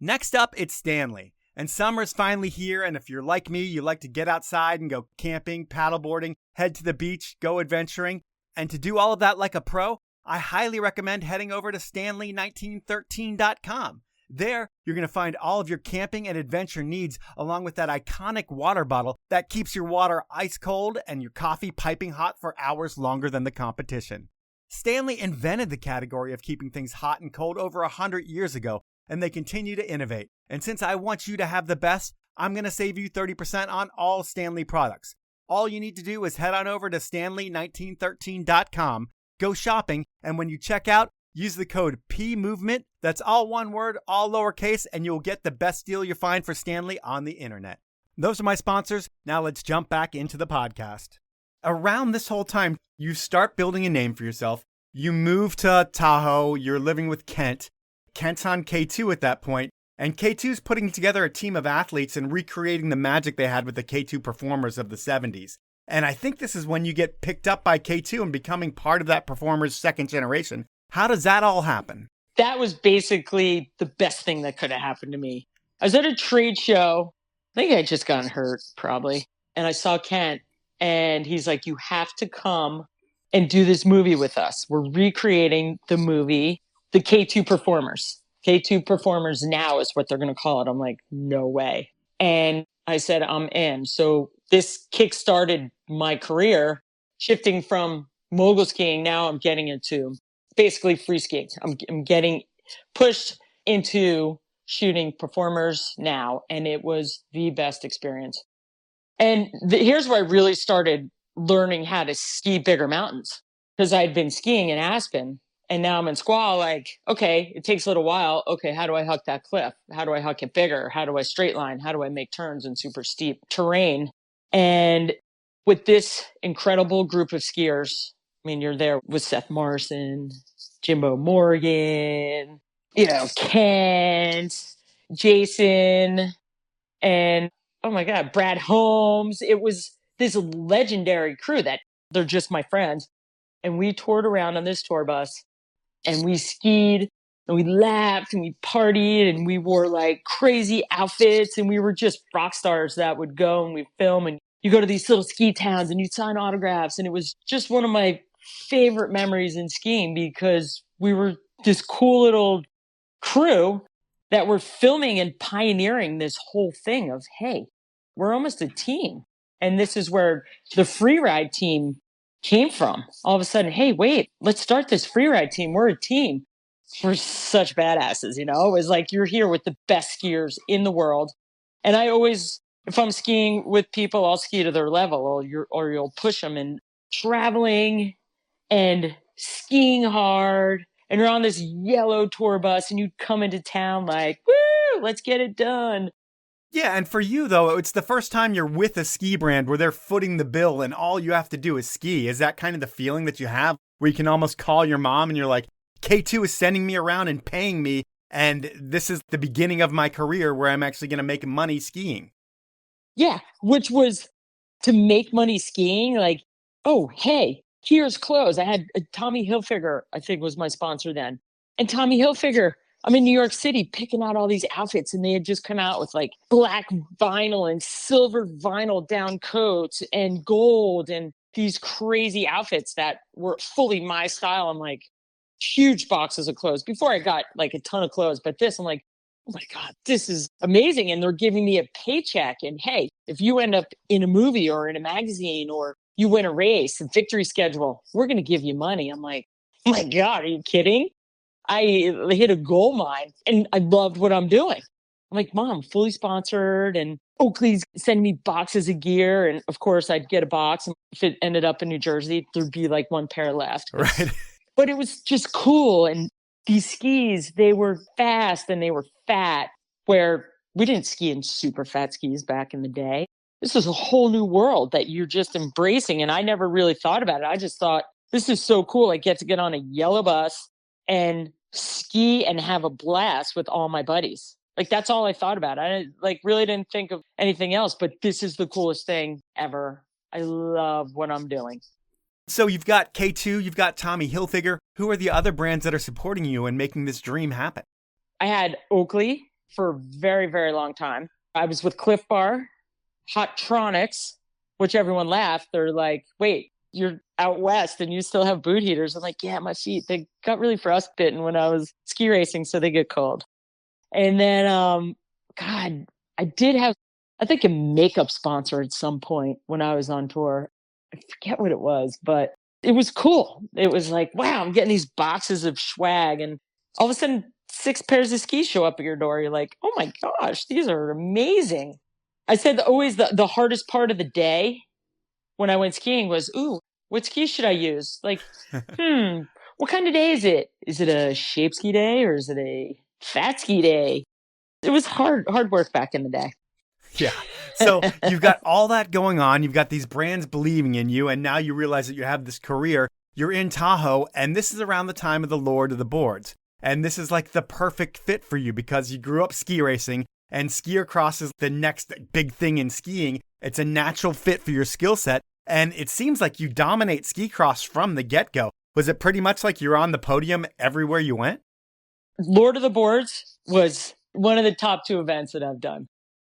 Next up, it's Stanley. And summer's finally here, and if you're like me, you like to get outside and go camping, paddleboarding, head to the beach, go adventuring. And to do all of that like a pro, I highly recommend heading over to stanley1913.com. There, you're going to find all of your camping and adventure needs, along with that iconic water bottle that keeps your water ice cold and your coffee piping hot for hours longer than the competition. Stanley invented the category of keeping things hot and cold over 100 years ago, and they continue to innovate. And since I want you to have the best, I'm going to save you 30% on all Stanley products. All you need to do is head on over to stanley1913.com, go shopping, and when you check out, use the code pmovement. That's all one word, all lowercase, and you'll get the best deal you find for Stanley on the internet. Those are my sponsors. Now let's jump back into the podcast. Around this whole time, you start building a name for yourself. You move to Tahoe. You're living with Kent. Kent's on K2 at that point, and K2's putting together a team of athletes and recreating the magic they had with the K2 performers of the 70s. And I think this is when you get picked up by K2 and becoming part of that performer's second generation. How does that all happen? That was basically the best thing that could have happened to me. I was at a trade show. I think I had just gotten hurt, probably. And I saw Kent, and he's like, you have to come and do this movie with us. We're recreating the movie, the K2 performers. K2 performers now is what they're going to call it. I'm like, no way. And I said, I'm in. So this kickstarted my career, shifting from mogul skiing. Now I'm getting into basically free skiing. I'm getting pushed into shooting performers now. And it was the best experience. And here's where I really started learning how to ski bigger mountains, because I'd been skiing in Aspen. And now I'm in Squaw, like, okay, it takes a little while. Okay, how do I huck that cliff? How do I huck it bigger? How do I straight line? How do I make turns in super steep terrain? And with this incredible group of skiers, I mean, you're there with Seth Morrison, Jimbo Morgan, Kent, Jason, and oh my God, Brad Holmes. It was this legendary crew that they're just my friends. And we toured around on this tour bus. And we skied and we laughed and we partied and we wore like crazy outfits and we were just rock stars that would go and we film, and you go to these little ski towns and you'd sign autographs. And it was just one of my favorite memories in skiing, because we were this cool little crew that were filming and pioneering this whole thing of, hey, we're almost a team. And this is where the free ride team came from. All of a sudden, hey, wait, let's start this freeride team. We're a team. We're such badasses, It was like, you're here with the best skiers in the world. And I always, if I'm skiing with people, I'll ski to their level, or you'll push them. And traveling and skiing hard, and you're on this yellow tour bus and you come into town like, woo, let's get it done. Yeah, and for you, though, it's the first time you're with a ski brand where they're footing the bill and all you have to do is ski. Is that kind of the feeling that you have, where you can almost call your mom and you're like, K2 is sending me around and paying me, and this is the beginning of my career where I'm actually going to make money skiing? Yeah, which was to make money skiing. Like, oh, hey, here's clothes. I had Tommy Hilfiger, I think, was my sponsor then. And Tommy Hilfiger, I'm in New York City picking out all these outfits, and they had just come out with like black vinyl and silver vinyl down coats and gold and these crazy outfits that were fully my style. I'm like, huge boxes of clothes before I got like a ton of clothes. But this, I'm like, oh my God, this is amazing. And they're giving me a paycheck. And hey, if you end up in a movie or in a magazine or you win a race, a victory schedule, we're going to give you money. I'm like, oh my God, are you kidding? I hit a gold mine and I loved what I'm doing. I'm like, Mom, fully sponsored, and Oakley's sending me boxes of gear. And of course, I'd get a box. And if it ended up in New Jersey, there'd be like one pair left. Right. But it was just cool. And these skis, they were fast and they were fat, where we didn't ski in super fat skis back in the day. This is a whole new world that you're just embracing. And I never really thought about it. I just thought, this is so cool. I get to get on a yellow bus and ski and have a blast with all my buddies. Like, that's all I thought about. I like really didn't think of anything else, but this is the coolest thing ever. I love what I'm doing. So you've got K2, you've got Tommy Hilfiger. Who are the other brands that are supporting you and making this dream happen? I had Oakley for a very, very long time. I was with Cliff Bar, Hottronics, which everyone laughed. They're like, wait, you're out west and you still have boot heaters. I'm like, yeah, my feet, they got really frostbitten when I was ski racing, so they get cold. And then, God, I did have, I think, a makeup sponsor at some point when I was on tour. I forget what it was, but it was cool. It was like, wow, I'm getting these boxes of swag, and all of a sudden 6 pairs of skis show up at your door. You're like, oh my gosh, these are amazing. I said always the hardest part of the day when I went skiing was, ooh, what skis should I use? Like, what kind of day is it? Is it a shape ski day or is it a fat ski day? It was hard work back in the day. Yeah. So you've got all that going on. You've got these brands believing in you. And now you realize that you have this career. You're in Tahoe. And this is around the time of the Lord of the Boards. And this is like the perfect fit for you because you grew up ski racing. And skier-cross is the next big thing in skiing. It's a natural fit for your skill set. And it seems like you dominate ski cross from the get-go. Was it pretty much like you're on the podium everywhere you went? Lord of the Boards was one of the top 2 events that I've done.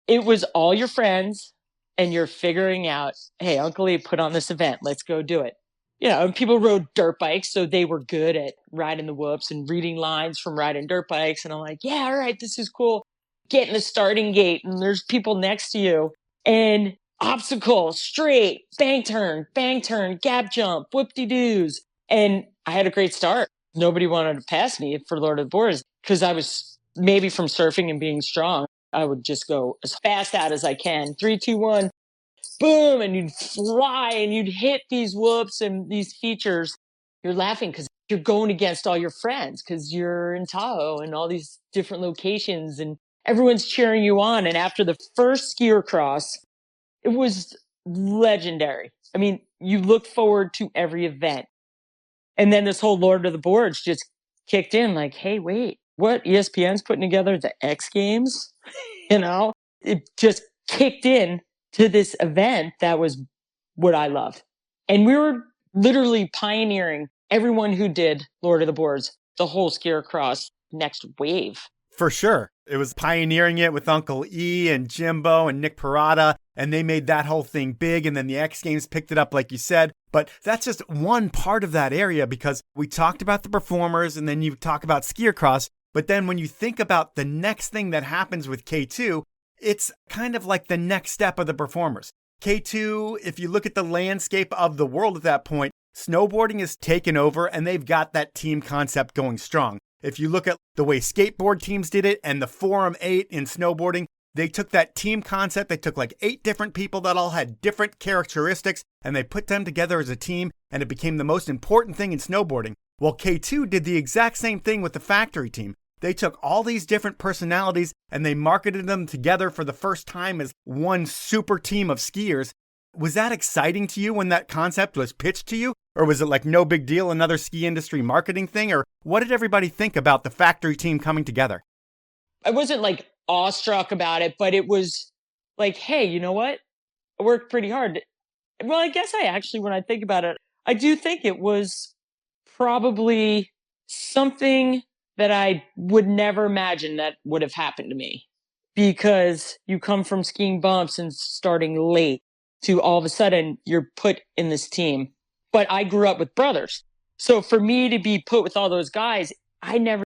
It was all your friends and you're figuring out, hey, Uncle Lee put on this event. Let's go do it. You know, and people rode dirt bikes, so they were good at riding the whoops and reading lines from riding dirt bikes. And I'm like, yeah, all right, this is cool. Get in the starting gate and there's people next to you. And obstacle, straight, bang turn, gap jump, whoop-de-doos. And I had a great start. Nobody wanted to pass me for Lord of the Boards because I was, maybe from surfing and being strong, I would just go as fast out as I can. 3, 2, 1, boom, and you'd fly and you'd hit these whoops and these features. You're laughing because you're going against all your friends because you're in Tahoe and all these different locations and everyone's cheering you on. And after the first skier cross, it was legendary. I mean, you look forward to every event. And then this whole Lord of the Boards just kicked in like, hey, wait, what? ESPN's putting together the X Games? You know, it just kicked in to this event that was what I loved. And we were literally pioneering everyone who did Lord of the Boards, the whole skier cross next wave. For sure. It was pioneering it with Uncle E and Jimbo and Nick Parada, and they made that whole thing big. And then the X Games picked it up, like you said. But that's just one part of that area because we talked about the performers and then you talk about skier cross. But then when you think about the next thing that happens with K2, it's kind of like the next step of the performers. K2, if you look at the landscape of the world at that point, snowboarding is taken over and they've got that team concept going strong. If you look at the way skateboard teams did it and the Forum 8 in snowboarding, they took that team concept. They took like 8 different people that all had different characteristics and they put them together as a team and it became the most important thing in snowboarding. Well, K2 did the exact same thing with the factory team. They took all these different personalities and they marketed them together for the first time as one super team of skiers. Was that exciting to you when that concept was pitched to you? Or was it like no big deal, another ski industry marketing thing? Or what did everybody think about the factory team coming together? I wasn't like awestruck about it, but it was like, hey, you know what? I worked pretty hard. Well, I guess I actually, when I think about it, I do think it was probably something that I would never imagine that would have happened to me, because you come from skiing bumps and starting late to all of a sudden you're put in this team. But I grew up with brothers. So for me to be put with all those guys, I never